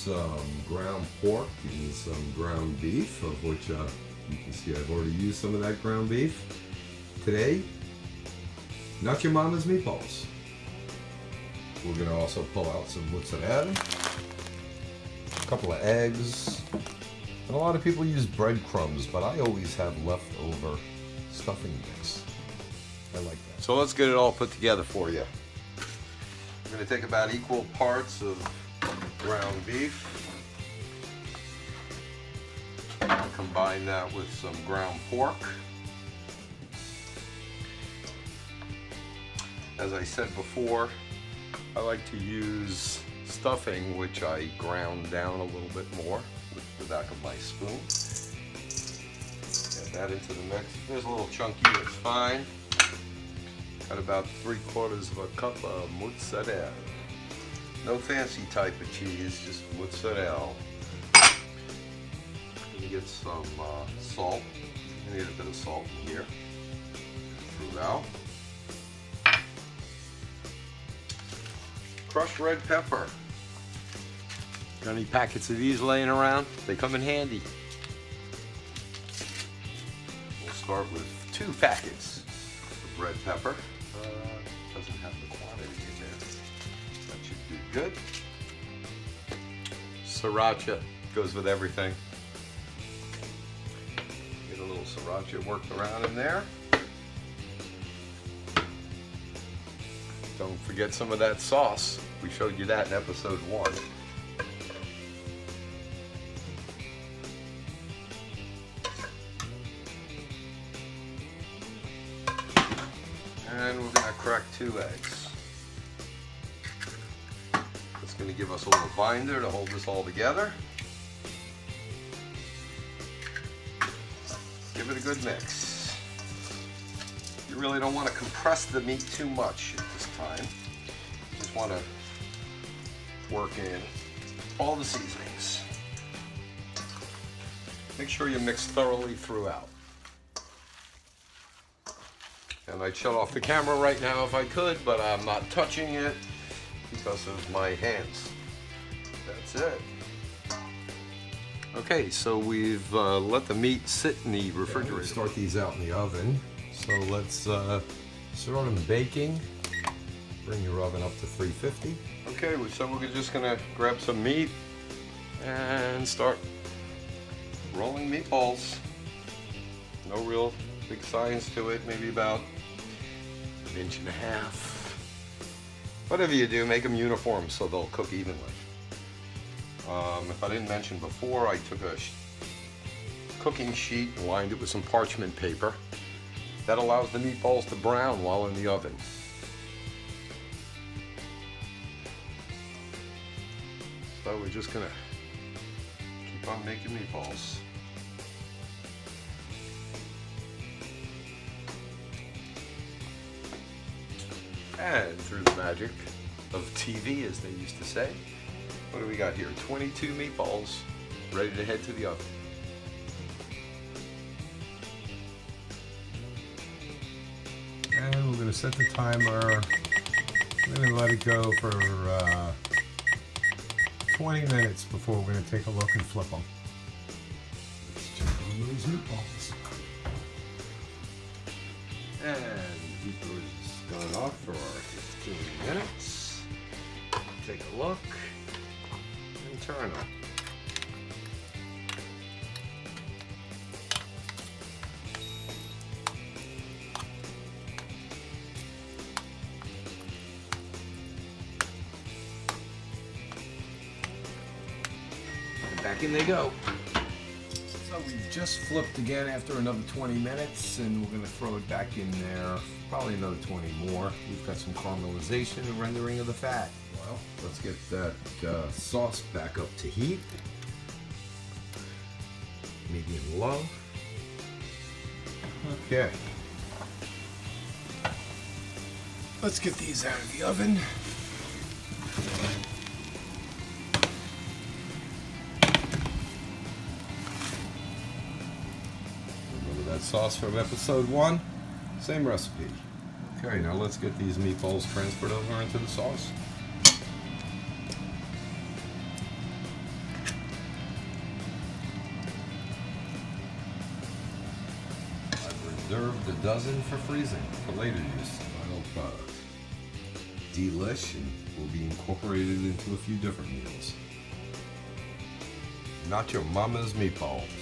some ground pork and some ground beef, of which you can see I've already used some of that ground beef. Today, not your mama's meatballs. We're going to also pull out some mozzarella, a couple of eggs, and a lot of people use breadcrumbs, but I always have leftover stuffing mix. I like that. So let's get it all put together for you. I'm going to take about equal parts of ground beef, combine that with some ground pork. As I said before, I like to use stuffing, which I ground down a little bit more with the back of my spoon. Add that into the mix. If there's a little chunky, that's fine. Got about 3/4 cup of mozzarella. No fancy type of cheese, just mozzarella. Gonna get some salt. I need a bit of salt in here. Throughout. Crushed red pepper. Got any packets of these laying around? They come in handy. We'll start with 2 packets of red pepper. Doesn't have the quantity in there. That should do good. Sriracha goes with everything. Get a little sriracha worked around in there. Don't forget some of that sauce. We showed you that in episode 1. And we're going to crack 2 eggs. That's going to give us a little binder to hold this all together. Give it a good mix. You really don't want to compress the meat too much at this time. You just want to work in all the seasonings. Make sure you mix thoroughly throughout. And I'd shut off the camera right now if I could, but I'm not touching it because of my hands. That's it. Okay, so we've let the meat sit in the refrigerator. Start these out in the oven. So let's start them baking. Bring your oven up to 350. Okay, so we're just gonna grab some meat and start rolling meatballs. No real big science to it, maybe about 1.5 inches. Whatever you do, make them uniform so they'll cook evenly. If I didn't mention before, I took a cooking sheet and lined it with some parchment paper. That allows the meatballs to brown while in the oven. So we're just gonna keep on making meatballs. And through the magic of TV, as they used to say, what do we got here? 22 meatballs ready to head to the oven. And we're going to set the timer. We're going to let it go for 20 minutes before we're going to take a look and flip them. Let's check on those meatballs. And the heater is gone off for 15 minutes. Take a look and turn them. And back in they go. So we've just flipped again after another 20 minutes, and we're going to throw it back in there, probably another 20 more. We've got some caramelization and rendering of the fat. Well, let's get that sauce back up to heat. Medium low. Okay. Let's get these out of the oven. Remember that sauce from episode 1? Same recipe. Okay, now let's get these meatballs transferred over into the sauce. reserved a dozen for freezing for later use. Final product. Delish and will be incorporated into a few different meals. Not Your Mama's Meatballs.